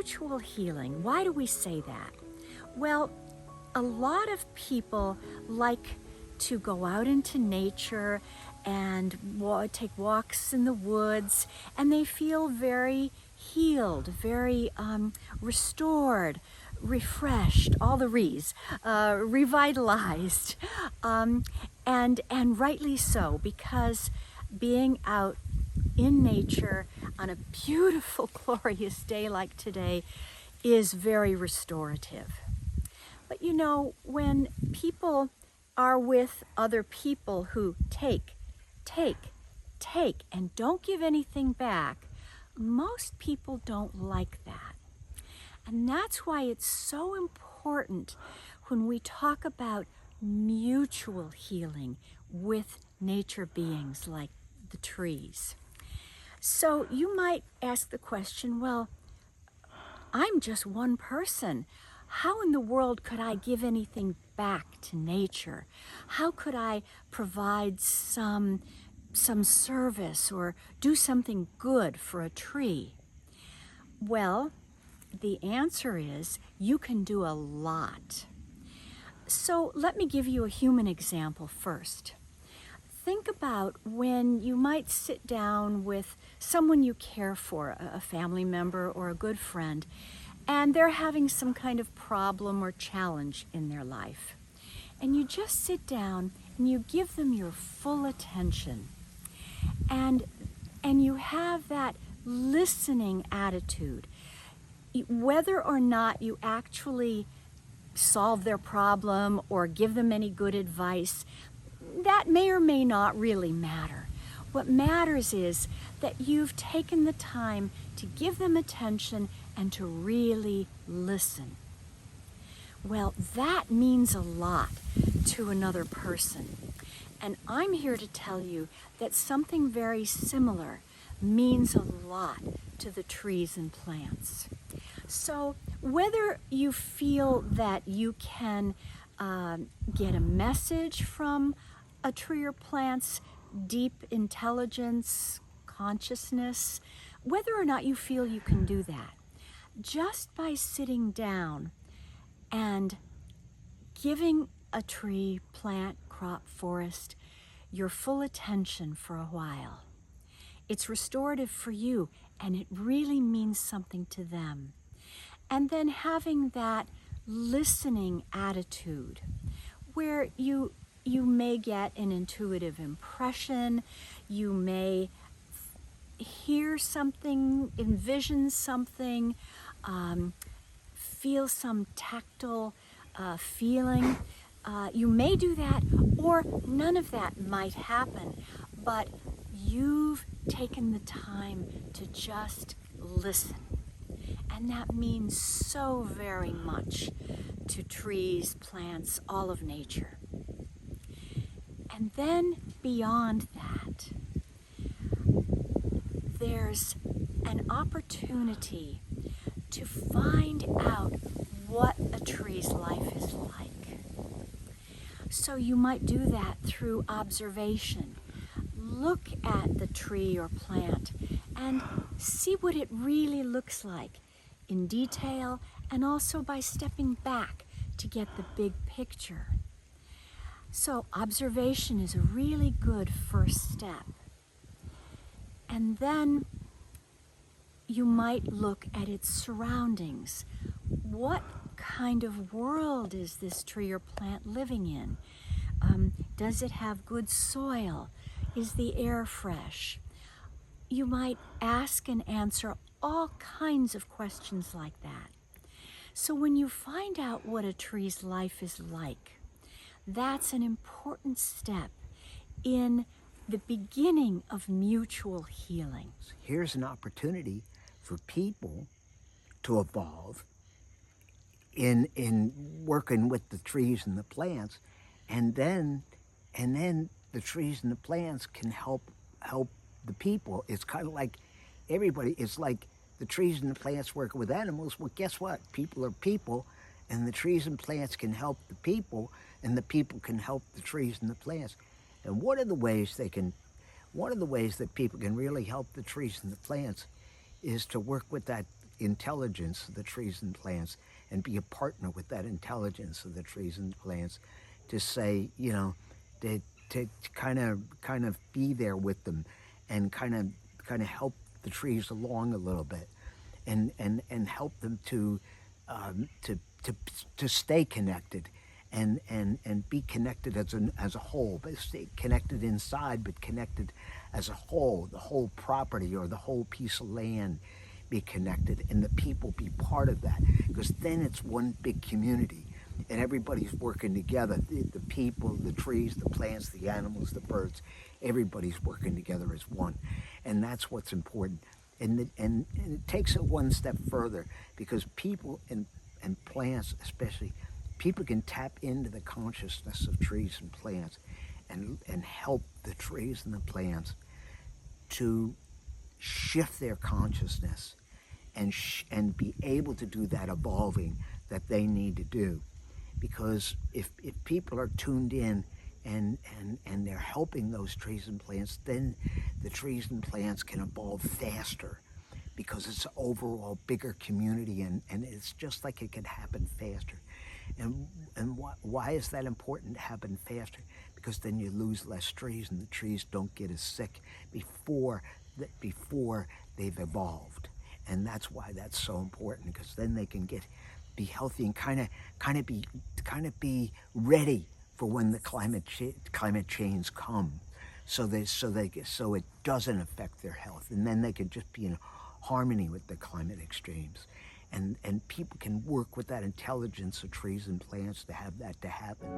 mutual healing. Why do we say that? Well, a lot of people like to go out into nature and take walks in the woods, and they feel very healed, very restored, refreshed, all the re's, revitalized, and rightly so, because being out in nature on a beautiful, glorious day like today is very restorative. But you know, when people are with other people who take, and don't give anything back, most people don't like that. And that's why it's so important when we talk about mutual healing with nature beings like the trees. So you might ask the question, well, I'm just one person. How in the world could I give anything back to nature? How could I provide some service or do something good for a tree? Well, the answer is you can do a lot. So let me give you a human example first. Think about when you might sit down with someone you care for, a family member or a good friend, and they're having some kind of problem or challenge in their life. And you just sit down and you give them your full attention. And you have that listening attitude. Whether or not you actually solve their problem or give them any good advice, that may or may not really matter. What matters is that you've taken the time to give them attention and to really listen. Well, that means a lot to another person. And I'm here to tell you that something very similar means a lot to the trees and plants. So whether you feel that you can get a message from a tree or plant's deep intelligence, consciousness, whether or not you feel you can do that, just by sitting down and giving a tree, plant, crop, forest your full attention for a while, it's restorative for you, and it really means something to them. And then having that listening attitude where you may get an intuitive impression, you may hear something, envision something, feel some tactile feeling. You may do that, or none of that might happen, but you've taken the time to just listen. And that means so very much to trees, plants, all of nature. And then beyond that, there's an opportunity to find out what a tree's life is like. So you might do that through observation. Look at the tree or plant and see what it really looks like in detail, and also by stepping back to get the big picture. So observation is a really good first step. And then you might look at its surroundings. What kind of world is this tree or plant living in? Does it have good soil? Is the air fresh? You might ask and answer all kinds of questions like that. So when you find out what a tree's life is like, that's an important step in the beginning of mutual healing. Here's an opportunity for people to evolve in working with the trees and the plants, and then the trees and the plants can help the people. It's kind of like everybody. It's like the trees and the plants working with animals. Well, guess what? People are people, and the trees and plants can help the people, and the people can help the trees and the plants. And one of the ways that people can really help the trees and the plants is to work with that intelligence of the trees and plants and be a partner with that intelligence of the trees and plants to say, you know, to kind of be there with them and kind of help the trees along a little bit and help them to stay connected and be connected as a whole, but stay connected inside, but connected as a whole, the whole property or the whole piece of land be connected, and the people be part of that, because then it's one big community and everybody's working together. The people, the trees, the plants, the animals, the birds, everybody's working together as one, and that's what's important. And it takes it one step further, because people and plants especially, people can tap into the consciousness of trees and plants and help the trees and the plants to shift their consciousness and be able to do that evolving that they need to do. Because if people are tuned in and they're helping those trees and plants, then the trees and plants can evolve faster, because it's an overall bigger community, and it's just like it can happen faster. And why is that important to happen faster? Because then you lose less trees, and the trees don't get as sick before they've evolved. And that's why that's so important, because then they can be healthy and kind of be ready for when the climate change comes, so it doesn't affect their health, and then they can just be in harmony with the climate extremes. And people can work with that intelligence of trees and plants to have that to happen.